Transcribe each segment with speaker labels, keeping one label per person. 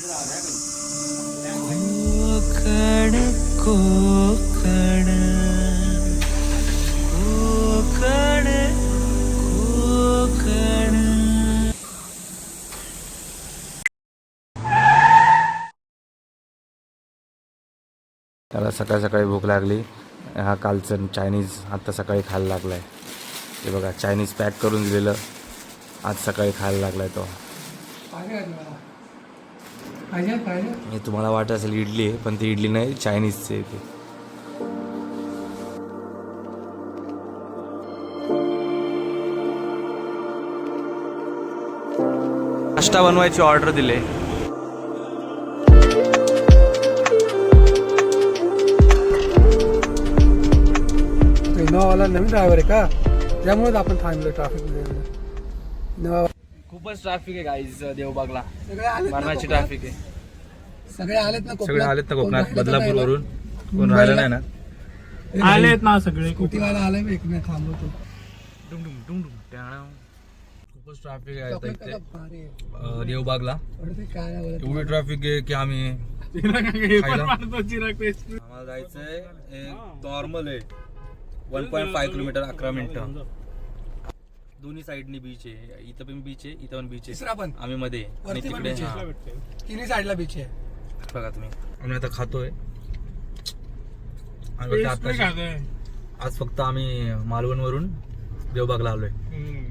Speaker 1: कोकण कोकण कोकण कोकण.
Speaker 2: त्याला सकाळी सकाळी भूक लागली. हा कालचं चायनीज आता सकाळी खायला लागलाय. हे बघा चायनीज पॅक करून दिलेलं आज सकाळी खायला लागलाय तो. हे तुम्हाला वाटत असेल इडली आहे, पण ती इडली नाही, चायनीजची आहे ती. नाश्ता बनवायची ऑर्डर दिले.
Speaker 3: इनोवाला नवीन ड्रायव्हर आहे का, त्यामुळेच आपण थांबलो ट्रॅफिक मध्ये.
Speaker 2: खूपच ट्रॅफिक आहे गाईज देवबागला.
Speaker 3: सगळे आलेत ना
Speaker 2: मरणाची
Speaker 3: कोकणात?
Speaker 2: ट्रॅफिक आहे.
Speaker 3: सगळे आलेत ना
Speaker 2: सगळे आलेत ना कोकणात.
Speaker 3: कोण राहिलं तर
Speaker 2: बदलापूर
Speaker 3: नाही
Speaker 2: वरून कोण राहिलं नाही ना.
Speaker 3: आलेत ना सगळे. स्कूटीवाला आलाय मी, एक नाही थांबवतो.
Speaker 2: खूपच ट्रॅफिक आहे आता
Speaker 3: चॉकलेट
Speaker 2: इथे
Speaker 3: का भारी आहे.
Speaker 2: देवबागला.
Speaker 3: ते काय नाही बोलत.
Speaker 2: एवढी ट्रॅफिक आहे की आम्ही आम्हाला जायचंय नॉर्मल आहे 1.5 किलोमीटर 11 मिनिटं. दोन्ही साईडनी बीच आहे. इथं पण बीच आहे, इथं पण बीच आहे.
Speaker 3: तिसरा पण
Speaker 2: आम्ही मध्ये आणि
Speaker 3: वरती पण
Speaker 2: तिकडे
Speaker 3: beach आहे. तिन्ही साईडला बीच आहे.
Speaker 2: बघा तुम्ही. आम्ही आता खातोय. आणि आज फक्त आम्ही मालवण वरून देवबागला आलोय.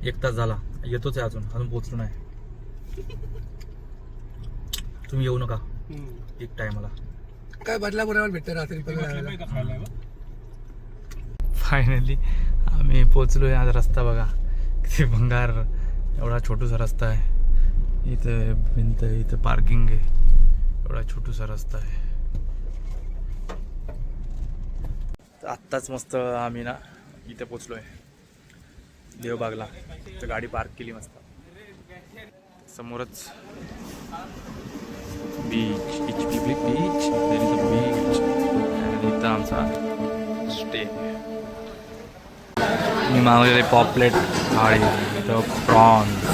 Speaker 2: 1 तास झाला. येतोच आहे अजून पोहोचलो नाही. तुम्ही येऊ नका एक टायमाला.
Speaker 3: काय बदलापुरावर भेटतं रात्री पण.
Speaker 2: फायनली आम्ही पोचलोय. आज रस्ता बघा किती भंगार. एवढा छोटूसा रस्ता आहे. इथं भिंत आहे, इथं पार्किंग आहे. एवढा छोटूसा रस्ता आहे. आत्ताच मस्त आम्ही ना इथे पोचलोय देवबागला. तर गाडी पार्क केली मस्त. समोरच beach beach beach beach beach. इथं आमचा स्टे. मी मागवलेले पॉपलेट थाळी, इथं प्रॉन्स.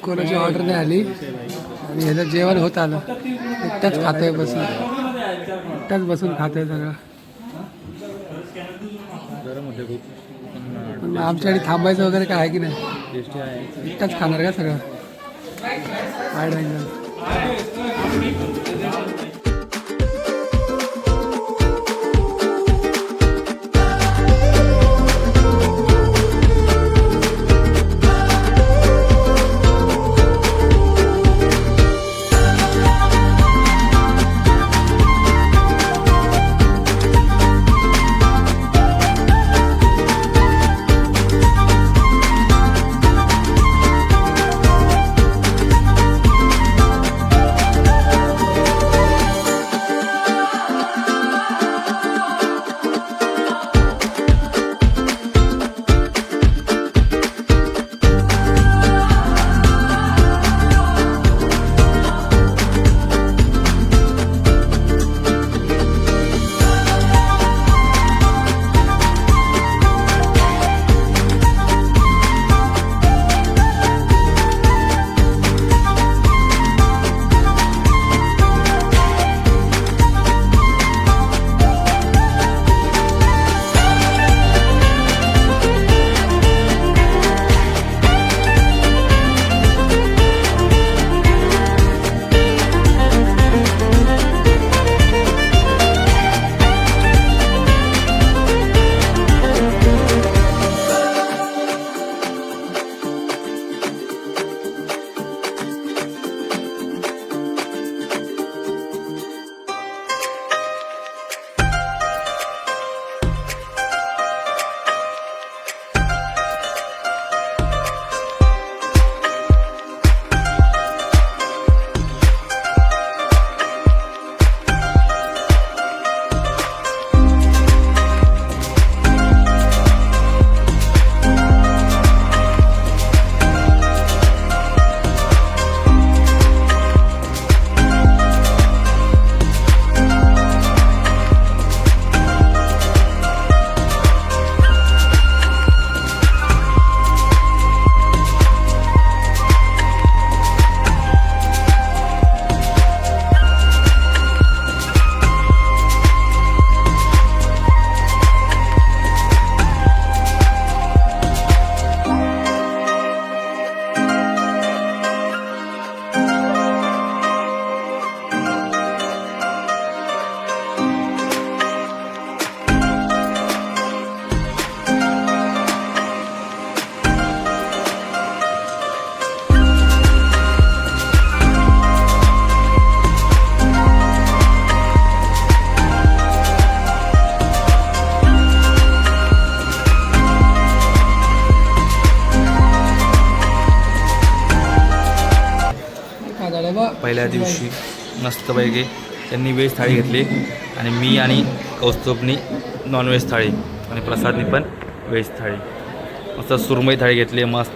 Speaker 3: कोणाची ऑर्डर नाही आली आणि ह्याचं जेवण होत आलं. एकटाच खातोय बसून. एकटाच बसून खातोय सगळं. पण आमच्याकडे थांबायचं वगैरे काय आहे की नाही. एकटाच खाणार का सगळं. काय
Speaker 2: पहिल्या दिवशी मस्तपैकी त्यांनी व्हेज थाळी घेतली आणि मी आणि कौस्तुभनी नॉनव्हेज थाळी आणि प्रसादनी पण व्हेज थाळी. मस्त सुरमई थाळी घेतली मस्त.